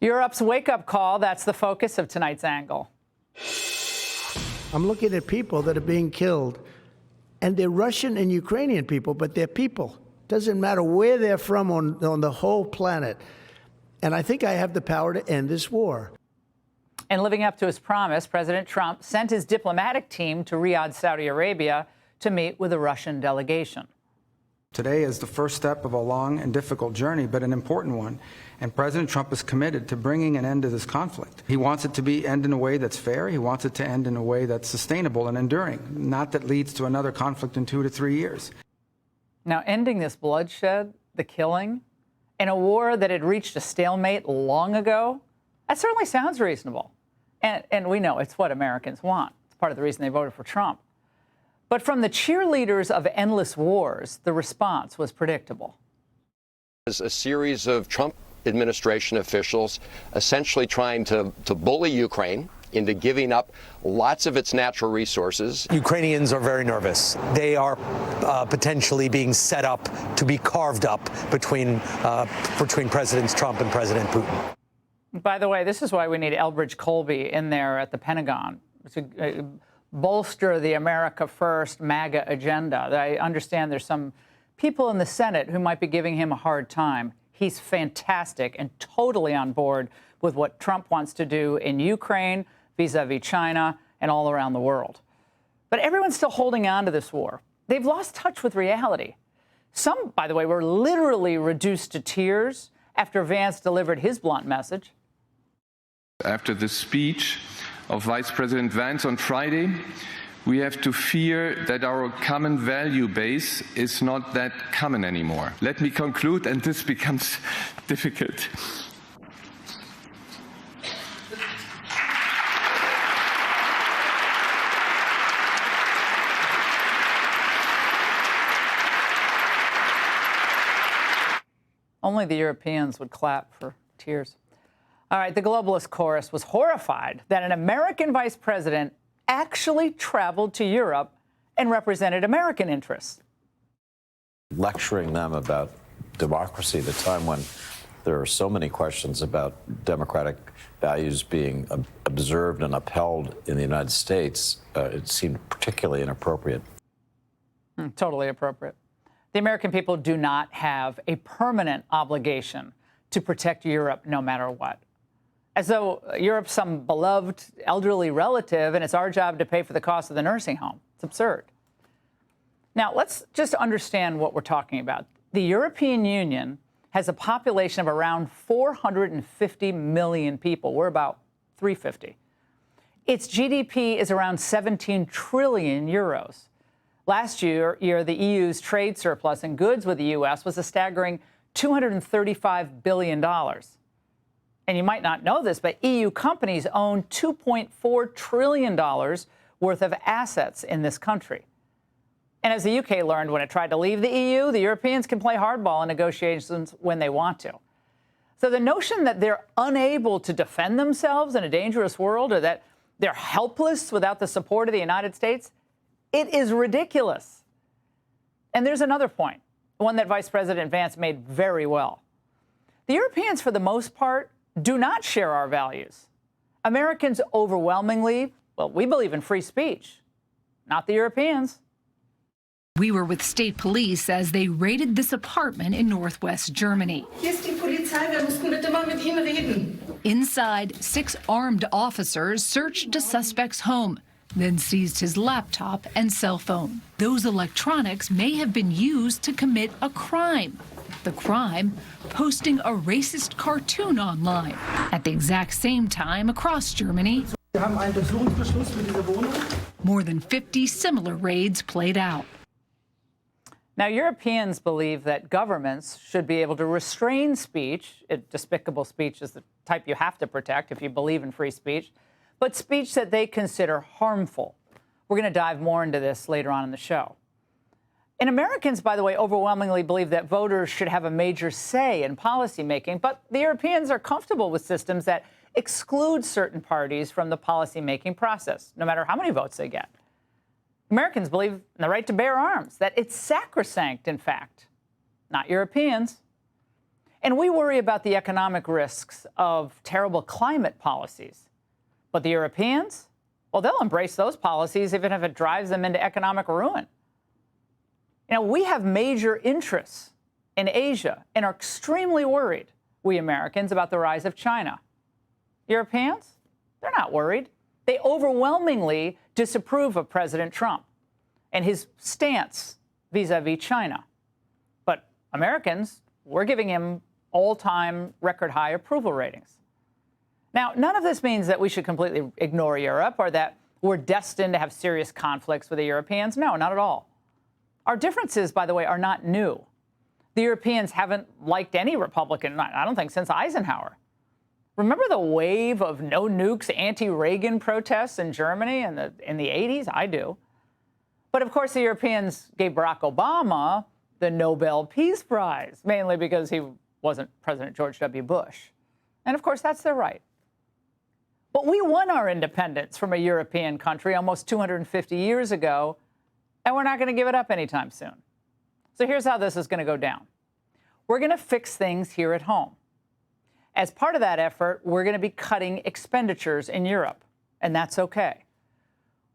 Europe's wake-up call, that's the focus of tonight's Angle. I'm looking at people that are being killed, and they're Russian and Ukrainian people, but they're people. Doesn't matter where they're from on the whole planet. And I think I have the power to end this war. And living up to his promise, President Trump sent his diplomatic team to Riyadh, Saudi Arabia, to meet with a Russian delegation. Today is the first step of a long and difficult journey, but an important one. And President Trump is committed to bringing an end to this conflict. He wants it to end in a way that's fair. He wants it to end in a way that's sustainable and enduring, not that leads to another conflict in 2 to 3 years. Now, ending this bloodshed, the killing, in a war that had reached a stalemate long ago, that certainly sounds reasonable. And we know it's what Americans want. It's part of the reason they voted for Trump. But from the cheerleaders of endless wars, the response was predictable. As a series of Trump administration officials essentially trying to bully Ukraine into giving up lots of its natural resources. Ukrainians are very nervous. They are potentially being set up to be carved up between Presidents Trump and President Putin. By the way, this is why we need Elbridge Colby in there at the Pentagon to bolster the America First MAGA agenda. I understand there's some people in the Senate who might be giving him a hard time. He's fantastic and totally on board with what Trump wants to do in Ukraine, vis-a-vis China, and all around the world. But everyone's still holding on to this war. They've lost touch with reality. Some, by the way, were literally reduced to tears after Vance delivered his blunt message. After the speech of Vice President Vance on Friday, we have to fear that our common value base is not that common anymore. Let me conclude, and this becomes difficult. Only the Europeans would clap for tears. All right, the globalist chorus was horrified that an American vice president actually traveled to Europe and represented American interests. Lecturing them about democracy at a time when there are so many questions about democratic values being observed and upheld in the United States, it seemed particularly inappropriate. Totally appropriate. The American people do not have a permanent obligation to protect Europe no matter what. As though Europe's some beloved elderly relative and it's our job to pay for the cost of the nursing home. It's absurd. Now, let's just understand what we're talking about. The European Union has a population of around 450 million people. We're about 350. Its GDP is around 17 trillion euros. Last year, the EU's trade surplus in goods with the U.S. was a staggering $235 billion. And you might not know this, but EU companies own $2.4 trillion worth of assets in this country. And as the UK learned when it tried to leave the EU, the Europeans can play hardball in negotiations when they want to. So the notion that they're unable to defend themselves in a dangerous world or that they're helpless without the support of the United States, it is ridiculous. And there's another point, one that Vice President Vance made very well. The Europeans, for the most part, do not share our values. Americans overwhelmingly, well, we believe in free speech, not the Europeans. We were with state police as they raided this apartment in northwest Germany. Inside, 6 armed officers searched a suspect's home, then seized his laptop and cell phone. Those electronics may have been used to commit a crime. The crime, posting a racist cartoon online. At the exact same time across Germany, more than 50 similar raids played out. Now, Europeans believe that governments should be able to restrain speech. Despicable speech is the type you have to protect if you believe in free speech, but speech that they consider harmful. We're going to dive more into this later on in the show. And Americans, by the way, overwhelmingly believe that voters should have a major say in policymaking, but the Europeans are comfortable with systems that exclude certain parties from the policymaking process, no matter how many votes they get. Americans believe in the right to bear arms, that it's sacrosanct, in fact, not Europeans. And we worry about the economic risks of terrible climate policies. But the Europeans, well, they'll embrace those policies even if it drives them into economic ruin. You know, we have major interests in Asia and are extremely worried, we Americans, about the rise of China. Europeans, they're not worried. They overwhelmingly disapprove of President Trump and his stance vis-a-vis China. But Americans, we're giving him all-time record-high approval ratings. Now, none of this means that we should completely ignore Europe or that we're destined to have serious conflicts with the Europeans. No, not at all. Our differences, by the way, are not new. The Europeans haven't liked any Republican, I don't think, since Eisenhower. Remember the wave of no nukes, anti-Reagan protests in Germany in the 80s? I do. But of course, the Europeans gave Barack Obama the Nobel Peace Prize, mainly because he wasn't President George W. Bush. And of course, that's their right. But we won our independence from a European country almost 250 years ago, and we're not going to give it up anytime soon. So here's how this is going to go down. We're going to fix things here at home. As part of that effort, we're going to be cutting expenditures in Europe, and that's okay.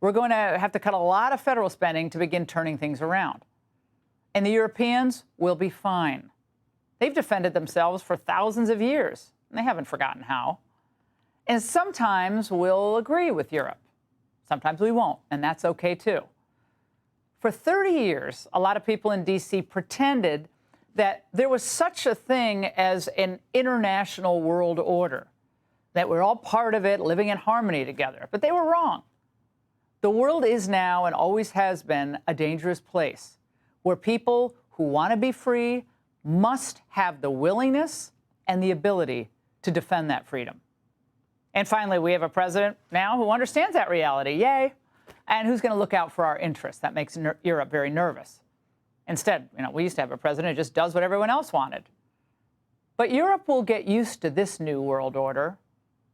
We're going to have to cut a lot of federal spending to begin turning things around. And the Europeans will be fine. They've defended themselves for thousands of years, and they haven't forgotten how. And sometimes we'll agree with Europe. Sometimes we won't, and that's okay too. For 30 years, a lot of people in D.C. pretended that there was such a thing as an international world order, that we're all part of it, living in harmony together. But they were wrong. The world is now and always has been a dangerous place where people who want to be free must have the willingness and the ability to defend that freedom. And finally, we have a president now who understands that reality, yay, and who's going to look out for our interests. That makes Europe very nervous. Instead, we used to have a president who just does what everyone else wanted. But Europe will get used to this new world order,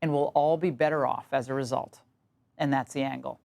and we'll all be better off as a result. And that's the angle.